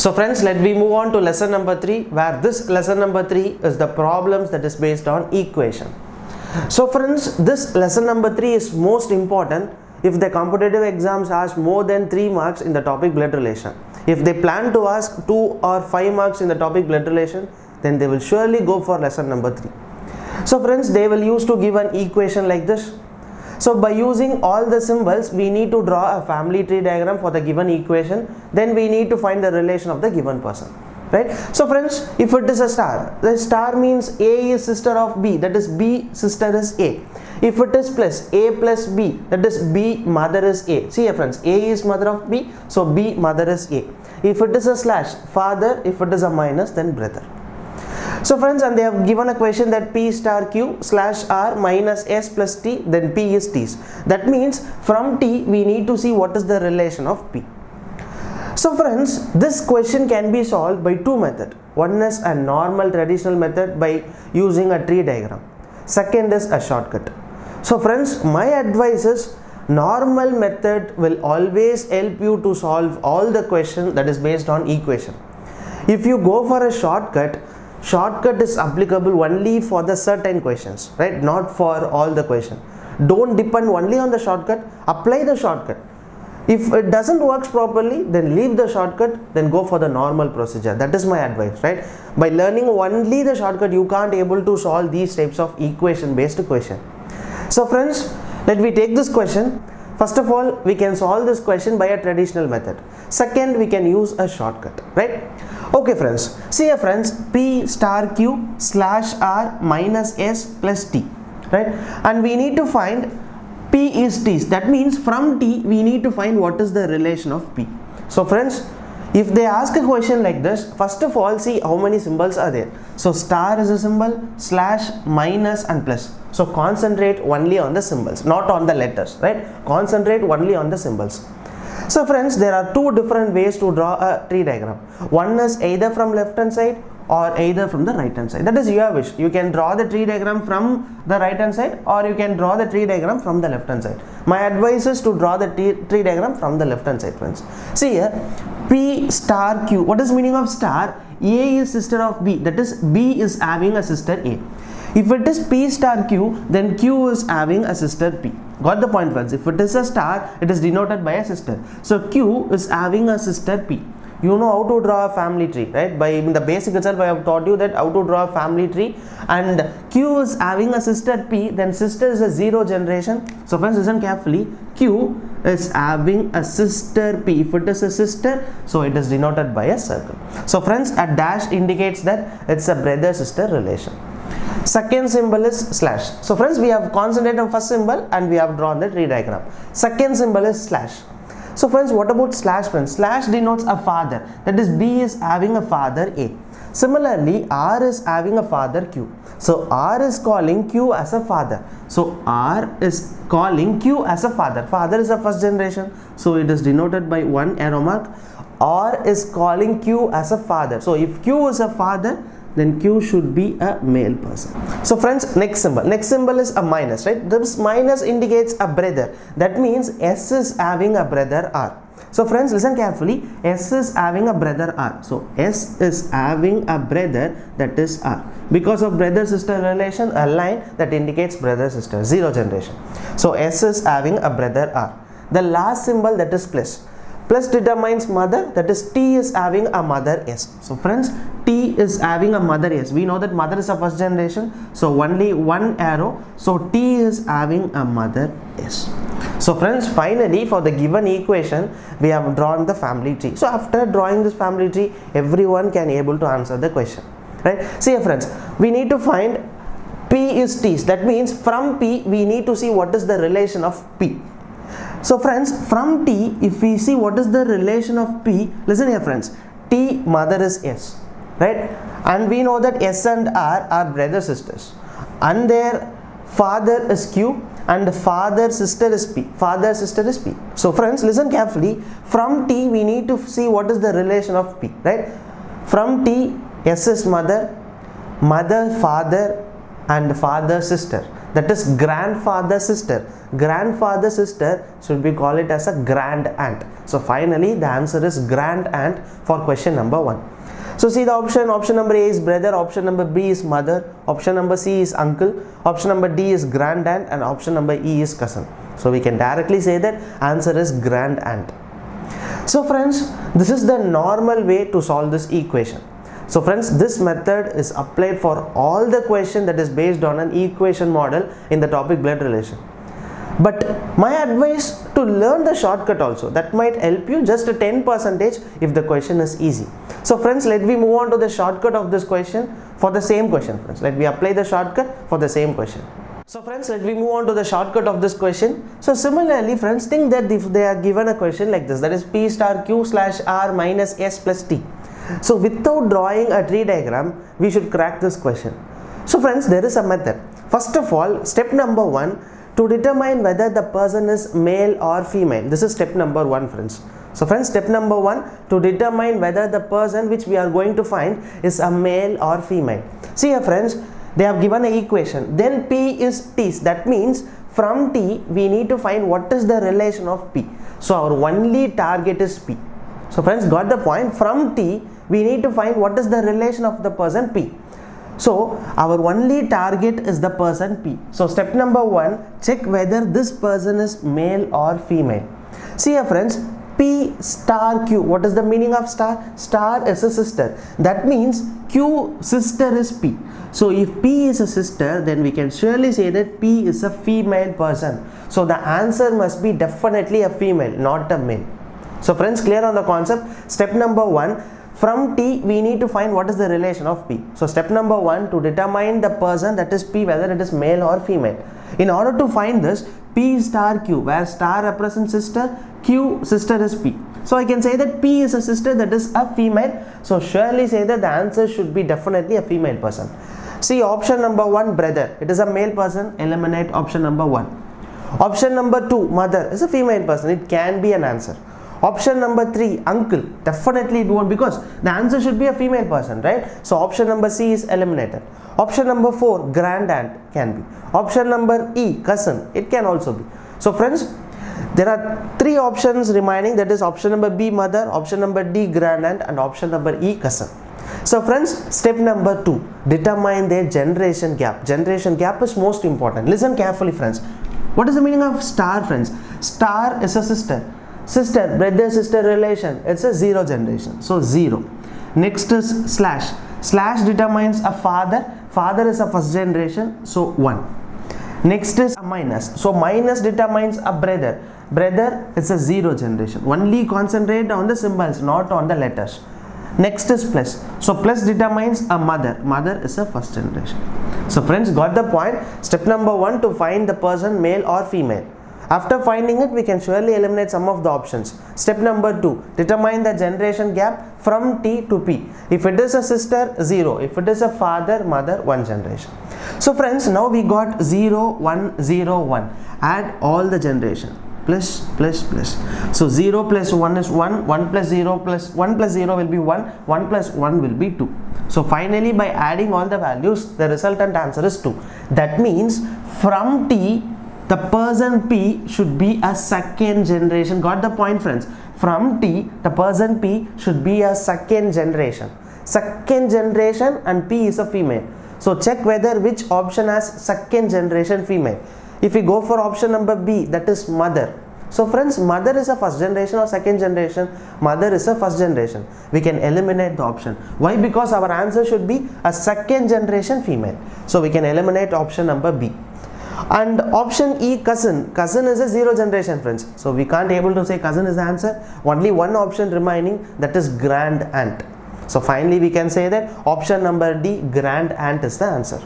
So friends, let me move on to lesson number 3, where this lesson number 3 is the problems that is based on equation. So friends, this lesson number 3 is most important if the competitive exams ask more than 3 marks in the topic blood relation. If they plan to ask 2 or 5 marks in the topic blood relation, then they will surely go for lesson number 3. So friends, they will use to give an equation like this. So by using all the symbols, we need to draw a family tree diagram for the given equation. Then we need to find the relation of the given person, right? So friends, if it is a star, the star means A is sister of B, that is B sister is A. If it is plus A plus B, that is B mother is A. See friends, A is mother of B, so B mother is A. If it is a slash, father. If it is a minus, then brother. So friends, and they have given a question that P star Q slash R minus S plus T, then P is T's. That means from T we need to see what is the relation of P. So friends, this question can be solved by 2 methods. One is a normal traditional method by using a tree diagram. Second is a shortcut. So friends, my advice is normal method will always help you to solve all the questions that is based on equation. If you go for a shortcut is applicable only for the certain questions, right? Not for all the questions. Don't depend only on the shortcut, apply the shortcut. If it doesn't work properly, then leave the shortcut, then go for the normal procedure. That is my advice, right? By learning only the shortcut, you can't able to solve these types of equation based question. So friends, let me take this question. First of all, we can solve this question by a traditional method. Second, we can use a shortcut, right? Okay friends, see here friends, P star Q slash R minus S plus T, right? And we need to find P is T. That means from T we need to find what is the relation of P. So friends, if they ask a question like this, first of all see how many symbols are there. So star is a symbol, slash, minus and plus. So concentrate only on the symbols, not on the letters, right? Concentrate only on the symbols. So friends, there are 2 different ways to draw a tree diagram. One is either from left hand side or either from the right hand side. That is your wish. You can draw the tree diagram from the right hand side or you can draw the tree diagram from the left hand side. My advice is to draw the tree diagram from the left hand side, friends. See here, P star Q. What is meaning of star? A is sister of B. That is B is having a sister A. If it is P star Q, then Q is having a sister P. Got the point, friends? If it is a star, it is denoted by a sister. So Q is having a sister P. You know how to draw a family tree, right? By in the basic itself, I have taught you that how to draw a family tree. And Q is having a sister P, then sister is a 0 generation. So friends, listen carefully. Q is having a sister P. If it is a sister, so it is denoted by a circle. So friends, a dash indicates that it's a brother-sister relation. Second symbol is slash. So friends, we have concentrated on first symbol and we have drawn the tree diagram. Second symbol is slash. So friends, what about slash, friends? Slash denotes a father. That is B is having a father A. Similarly, R is having a father Q. So R is calling Q as a father. So R is calling Q as a father. Father is a first generation. So it is denoted by 1 arrow mark. R is calling Q as a father. So if Q is a father, then Q should be a male person. So friends, next symbol is a minus, right? This minus indicates a brother. That means S is having a brother R. So friends, listen carefully. S is having a brother R. So S is having a brother, that is R. Because of brother-sister relation, a line that indicates brother-sister, 0 generation. So S is having a brother R. The last symbol, that is plus. Plus determines mother, that is T is having a mother S. So friends, T is having a mother S. We know that mother is a first generation, so only 1 arrow. So T is having a mother S. So friends, finally for the given equation, we have drawn the family tree. So after drawing this family tree, everyone can able to answer the question, right? See friends, we need to find P is T. That means from P, we need to see what is the relation of P. So friends, from T, if we see what is the relation of P, listen here friends, T mother is S, right? And we know that S and R are brother sisters and their father is Q and the father sister is P. Father sister is P. So friends, listen carefully, from T we need to see what is the relation of P, right? From T, S is mother, mother father and father sister. that is grandfather sister. Grandfather sister should be called it as a grand aunt. So finally the answer is grand aunt for question number 1. So see the option number A is brother, option number B is mother, option number C is uncle, option number D is grand aunt, and option number E is cousin. So we can directly say that answer is grand aunt. So friends, this is the normal way to solve this equation. So friends, this method is applied for all the question that is based on an equation model in the topic blood relation. But my advice to learn the shortcut also, that might help you just a 10% if the question is easy. So friends, let me move on to the shortcut of this question for the same question. Friends, let me apply the shortcut for the same question. So friends, let me move on to the shortcut of this question. So similarly friends, think that if they are given a question like this, that is P star Q slash R minus S plus T. So without drawing a tree diagram, we should crack this question. So friends, there is a method. First of all, step number 1, to determine whether the person is male or female. This is step number 1 friends. So friends, step number 1, to determine whether the person which we are going to find is a male or female. See here friends, they have given an equation, then P is T. That means from T we need to find what is the relation of P. So our only target is P. So friends, got the point? From T we need to find what is the relation of the person P. So our only target is the person P. So step number 1, check whether this person is male or female. See here friends, P star Q. What is the meaning of star? Star is a sister. That means Q sister is P. So if P is a sister, then we can surely say that P is a female person. So the answer must be definitely a female, not a male. So friends, clear on the concept? Step number 1, from T we need to find what is the relation of P. So step number 1, to determine the person that is P, whether it is male or female. In order to find this, P star Q, where star represents sister, Q sister is P. So I can say that P is a sister, that is a female. So surely say that the answer should be definitely a female person. See option number 1, brother, it is a male person, eliminate option number 1. Option number 2, mother, is a female person, it can be an answer. Option number 3, uncle, definitely it won't, because the answer should be a female person, right? So option number C is eliminated. Option number 4, grand aunt, can be. Option number E, cousin, it can also be. So friends, there are 3 options remaining, that is option number B, mother, option number D, grand aunt, and option number E, cousin. So friends, step number 2, determine their generation gap. Generation gap is most important. Listen carefully friends. What is the meaning of star friends? Star is a sister. Sister, brother sister relation, it's a 0 generation, so 0. Next is slash. Slash determines a father. Father is a first generation, so 1. Next is a minus. So minus determines a brother. Brother is a 0 generation. Only concentrate on the symbols, not on the letters. Next is plus. So plus determines a mother. Mother is a first generation. So friends, got the point? Step number 1, to find the person male or female. After finding it, we can surely eliminate some of the options. Step number 2, determine the generation gap from T to P. If it is a sister, 0. If it is a father, mother, 1 generation. So friends, now we got 0, 1, 0, 1. Add all the generation. Plus, plus, plus. So 0 plus 1 is 1. 1 plus 0 plus 1 plus 0 will be 1. 1 plus 1 will be 2. So finally, by adding all the values, the resultant answer is 2. That means from T, the person P should be a second generation. Got the point friends? From T, the person P should be a second generation. Second generation, and P is a female. So check whether which option has second generation female. If we go for option number B, that is mother. So friends, mother is a first generation or second generation? Mother is a first generation. We can eliminate the option. Why? Because our answer should be a second generation female. So we can eliminate option number B. And option E, cousin. Cousin is a 0 generation friends. So we can't able to say cousin is the answer. Only one option remaining, that is grand aunt. So finally we can say that option number D, grand aunt, is the answer.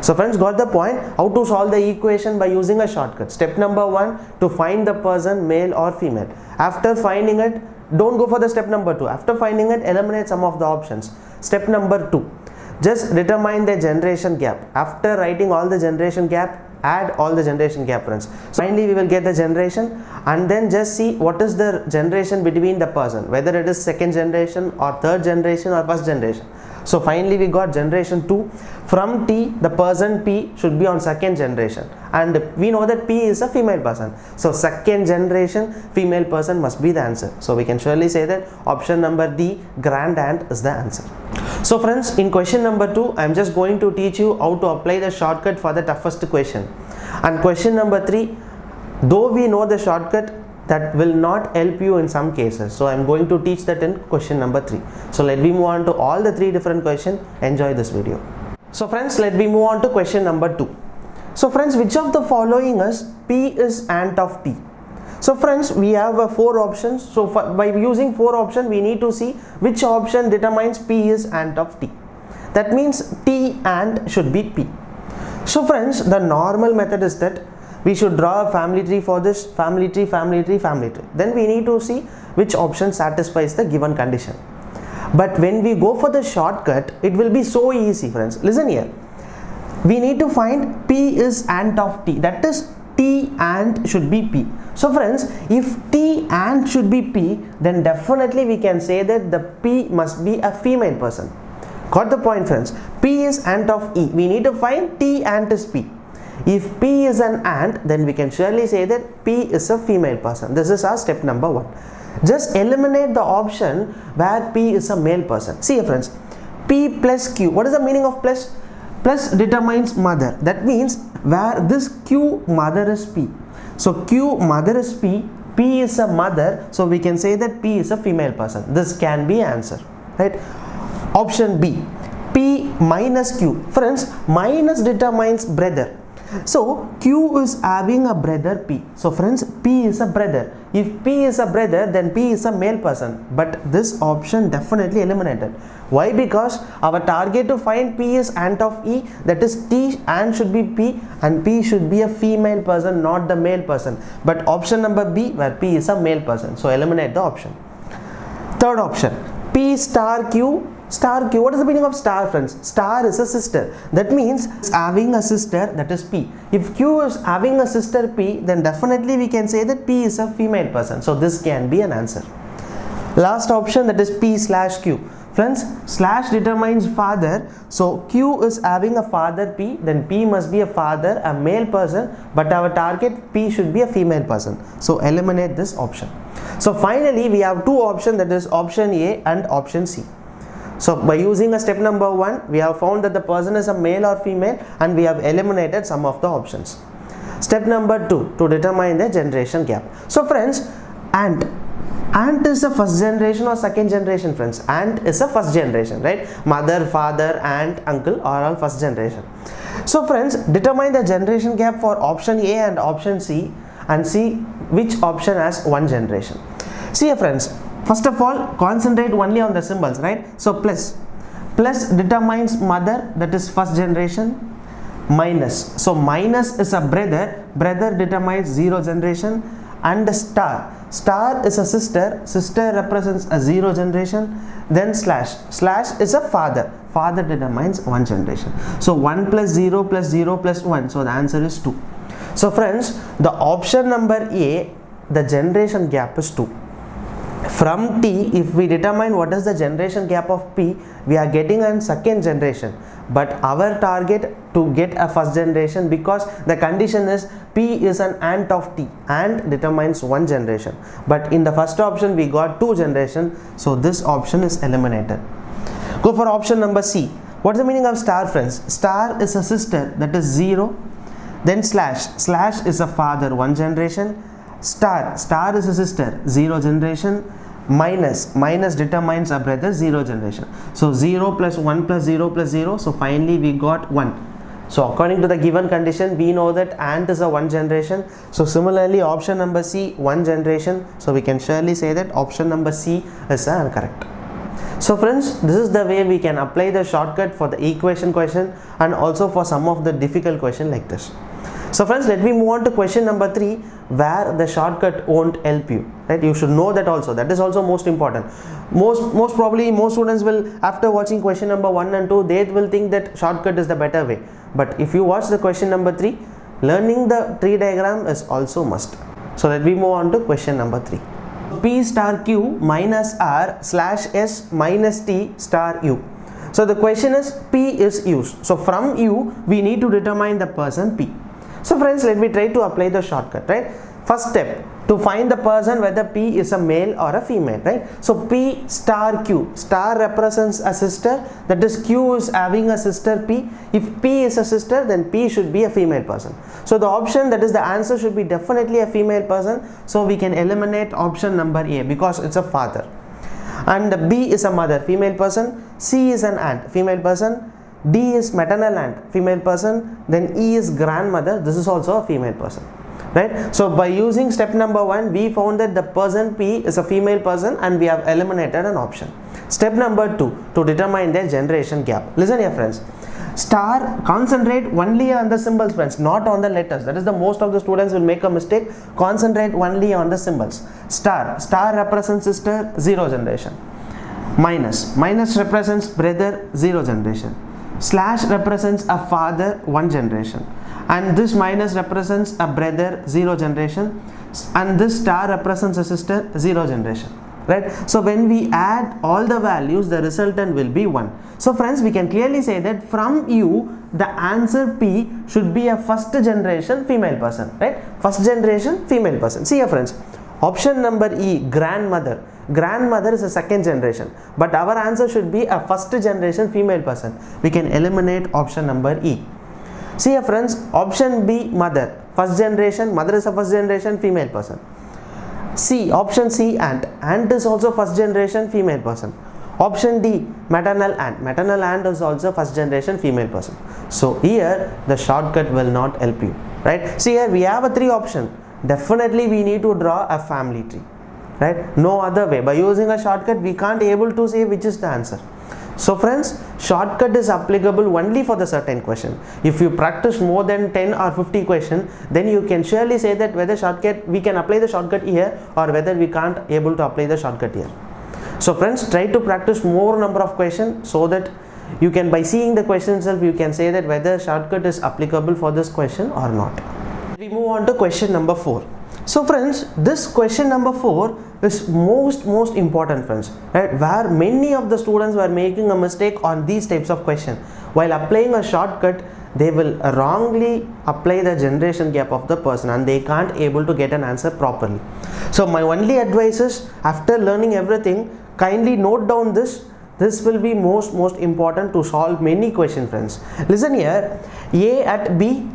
So friends, got the point? How to solve the equation by using a shortcut. Step number 1, to find the person male or female. After finding it, don't go for the step number 2. After finding it, eliminate some of the options. Step number 2, just determine the generation gap. After writing all the generation gap, add all the generation gap friends. So finally we will get the generation, and then just see what is the generation between the person, whether it is second generation or third generation or first generation. So finally we got generation 2. From T, the person P should be on second generation, and we know that P is a female person. So second generation female person must be the answer. So we can surely say that option number D, grand aunt, is the answer. So friends, in question number 2, I am just going to teach you how to apply the shortcut for the toughest question. And question number 3, though we know the shortcut, that will not help you in some cases. So I am going to teach that in question number 3. So let me move on to all the 3 different questions. Enjoy this video. So friends, let me move on to question number 2. So friends, which of the following is P is aunt of T? So friends, we have 4 options. So by using 4 options, we need to see which option determines P is aunt of T. That means T aunt should be P. So friends, the normal method is that we should draw a family tree for this, family tree, family tree, family tree. Then we need to see which option satisfies the given condition. But when we go for the shortcut, it will be so easy, friends. Listen here. We need to find P is aunt of T. That is, T aunt should be P. So friends, if T aunt should be P, then definitely we can say that the P must be a female person. Got the point, friends? P is aunt of E. We need to find T aunt is P. If P is an aunt, then we can surely say that P is a female person. This is our step number 1. Just eliminate the option where P is a male person. See friends, P plus Q. What is the meaning of plus? Plus determines mother. That means where this Q mother is P. So Q mother is P. P is a mother. So we can say that P is a female person. This can be answer. Right? Option B. P minus Q. Friends, minus determines brother. So Q is having a brother P. So friends, P is a brother. If P is a brother, then P is a male person. But this option definitely eliminated. Why? Because our target to find P is aunt of E. That is, T aunt should be P, and P should be a female person, not the male person. But option number B, where P is a male person. So eliminate the option. Third option, P star Q. Star Q. What is the meaning of star, friends? Star is a sister. That means it's having a sister, that is P. If Q is having a sister P, then definitely we can say that P is a female person. So this can be an answer. Last option, that is P slash Q. Friends, slash determines father. So Q is having a father P, then P must be a father, a male person, but our target P should be a female person. So eliminate this option. So finally we have 2 options, that is option A and option C. So by using a step number 1, we have found that the person is a male or female, and we have eliminated some of the options. Step number 2, to determine the generation gap. So friends, aunt is a first generation or second generation, friends? Aunt is a first generation, right? Mother, father, aunt, uncle are all first generation. So friends, determine the generation gap for option A and option C, and see which option has 1 generation. See friends, first of all, concentrate only on the symbols, right? So plus determines mother, that is first generation. Minus, so minus is a brother determines 0 generation. And star is a sister represents a 0 generation. Then slash is a father determines 1 generation. So 1 plus 0 plus 0 plus 1, so the answer is 2. So friends, the option number A, the generation gap is 2. From T, if we determine what is the generation gap of P, we are getting a second generation. But our target to get a first generation, because the condition is P is an aunt of T. Aunt determines 1 generation. But in the first option, we got 2 generation. So this option is eliminated. Go for option number C. What is the meaning of star, friends? Star is a sister, that is 0. Then slash is a father, 1 generation. Star is a sister, 0 generation. Minus determines a brother, 0 generation. So 0 plus 1 plus 0 plus 0. So finally we got 1. So according to the given condition, we know that aunt is a 1 generation. So similarly, option number C, 1 generation. So we can surely say that option number C is correct. So friends, this is the way we can apply the shortcut for the equation question, and also for some of the difficult question like this. So friends, let me move on to question number 3, where the shortcut won't help you, right? You should know that also. That is also most important. Most probably most students will, after watching question number 1 and 2, they will think that shortcut is the better way. But if you watch the question number 3, learning the tree diagram is also must. So let me move on to question number 3. P star Q minus R slash S minus T star U. So the question is P is used. So from U we need to determine the person P. So friends, let me try to apply the shortcut, right? First step, to find the person whether P is a male or a female, right? So P star Q, star represents a sister, that is Q is having a sister P. If P is a sister, then P should be a female person. So the option, that is the answer, should be definitely a female person. So we can eliminate option number A because it's a father. And B is a mother, female person. C is an aunt, female person. D is maternal aunt, female person. Then E is grandmother, this is also a female person. Right? So by using step number 1, we found that the person P is a female person and we have eliminated an option. Step number 2, to determine their generation gap. Listen here friends, star, concentrate only on the symbols friends, not on the letters. That is the most of the students will make a mistake. Concentrate only on the symbols. Star, star represents sister, 0 generation. Minus, minus represents brother, 0 generation. Slash represents a father, 1 generation. And this minus represents a brother, 0 generation, and this star represents a sister, 0 generation, right? So when we add all the values, the resultant will be 1. So friends, we can clearly say that from U the answer P should be a first generation female person, right? First generation female person. See here friends, option number E, grandmother. Grandmother is a second generation, but our answer should be a first generation female person. We can eliminate option number E. See here friends, option B, mother, first generation, mother is a first generation female person. C, option C, aunt, aunt is also first generation female person. Option D, maternal aunt is also first generation female person. So here the shortcut will not help you, right? See here we have a 3 option. Definitely we need to draw a family tree, right? No other way. By using a shortcut we can't able to say which is the answer. So friends, shortcut is applicable only for the certain question. If you practice more than 10 or 50 questions, then you can surely say that whether shortcut we can apply the shortcut here or whether we can't able to apply the shortcut here. So friends, try to practice more number of questions so that you can, by seeing the question itself, you can say that whether shortcut is applicable for this question or not. We move on to question number 4. So friends, this question number 4 is most important friends, right? Where many of the students were making a mistake on these types of questions. While applying a shortcut, they will wrongly apply the generation gap of the person and they can't able to get an answer properly. So my only advice is, after learning everything, kindly note down this. This will be most important to solve many questions friends. Listen here, A at B,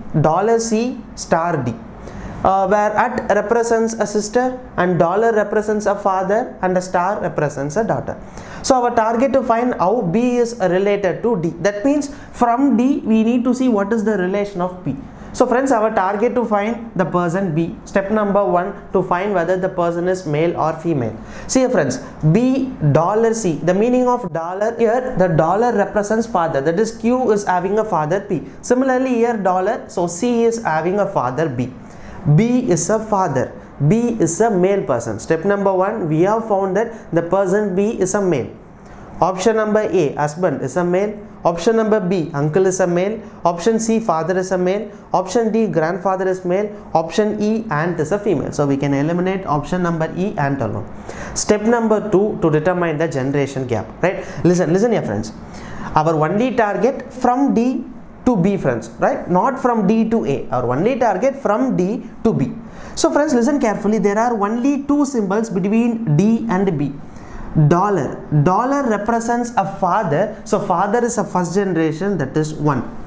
$C star D. Where at represents a sister and dollar represents a father and a star represents a daughter. So our target to find how B is related to D. That means from D we need to see what is the relation of P. So friends, our target to find the person B. Step number 1, to find whether the person is male or female. See here friends, B $C. The meaning of dollar here, the dollar represents father. That is Q is having a father P. Similarly here dollar, so C is having a father B. B is a father, B is a male person. Step number 1, we have found that the person B is a male. Option number A, husband is a male. Option number B, uncle is a male. Option C, father is a male. Option D, grandfather is male. Option E, aunt is a female. So we can eliminate option number E, aunt alone. Step number 2, to determine the generation gap, right? Listen here friends, our only target from D to B friends, right? Not from D to A. Our only target from D to B. So friends, listen carefully. There are only 2 symbols between D and B. Dollar represents a father. So father is a first generation, that is 1.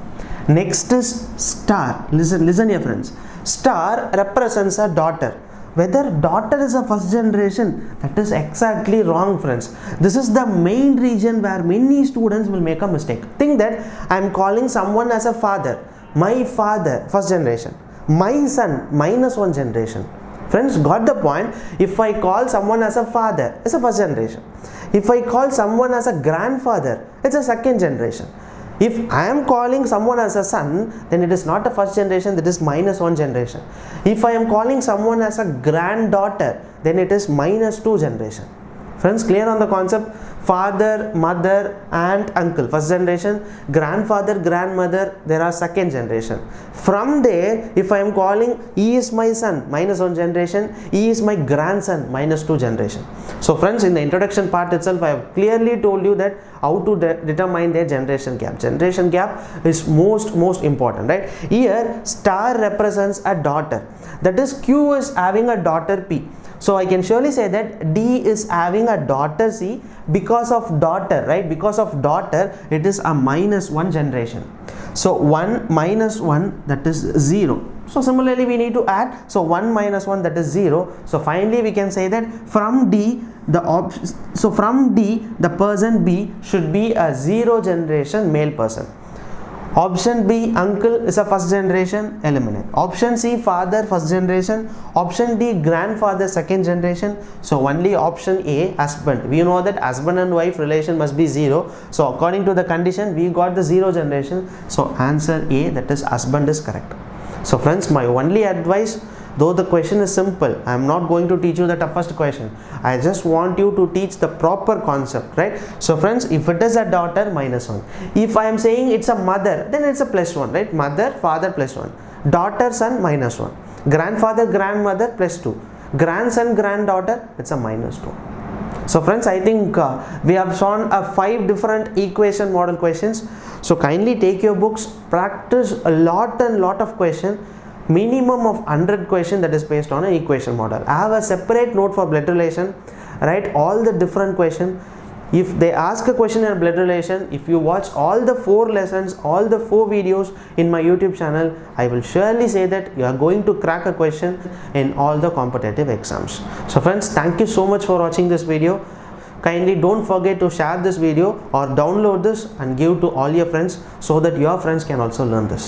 Next is star. Listen here friends. Star represents a daughter. Whether daughter is a first generation, that is exactly wrong friends. This is the main region where many students will make a mistake. Think that I am calling someone as a father. My father, first generation. My son, -1 generation. Friends, got the point? If I call someone as a father, it's a first generation. If I call someone as a grandfather, it's a second generation. If I am calling someone as a son, then it is not a first generation, that is -1 generation. If I am calling someone as a granddaughter, then it is -2 generation. Friends, clear on the concept? Father, mother, aunt, uncle, first generation. Grandfather, grandmother, there are second generation. From there, if I am calling he is my son, minus 1 generation, he is my grandson, minus 2 generation. So friends, in the introduction part itself, I have clearly told you that how to determine their generation gap. Generation gap is most important, right? Here, star represents a daughter. That is, Q is having a daughter P. So I can surely say that D is having a daughter C because of daughter, right? Because of daughter, it is a minus 1 generation. So 1 minus 1, that is 0. So similarly, we need to add. So 1 minus 1, that is 0. So finally, we can say that from D, the person B should be a 0 generation male person. Option B, uncle, is a first generation, eliminate. Option C, father, first generation. Option D, grandfather, second generation. So only option A, husband. We know that husband and wife relation must be 0. So according to the condition, we got the 0 generation. So answer A, that is husband, is correct. So friends, my only advice, though the question is simple, I am not going to teach you the toughest question. I just want you to teach the proper concept, right? So friends, if it is a daughter, minus 1. If I am saying it's a mother, then it's a plus 1, right? Mother, father, plus 1. Daughter, son, minus 1. Grandfather, grandmother, plus 2. Grandson, granddaughter, it's a minus 2. So friends, I think we have shown 5 different equation model questions. So kindly take your books, practice a lot of questions. Minimum of 100 question that is based on an equation model. I have a separate note for blood relation. Write all the different questions. If they ask a question in blood relation, if you watch all the 4 lessons, all the 4 videos in my YouTube channel, I will surely say that you are going to crack a question in all the competitive exams. So friends, thank you so much for watching this video. Kindly don't forget to share this video or download this and give to all your friends so that your friends can also learn this.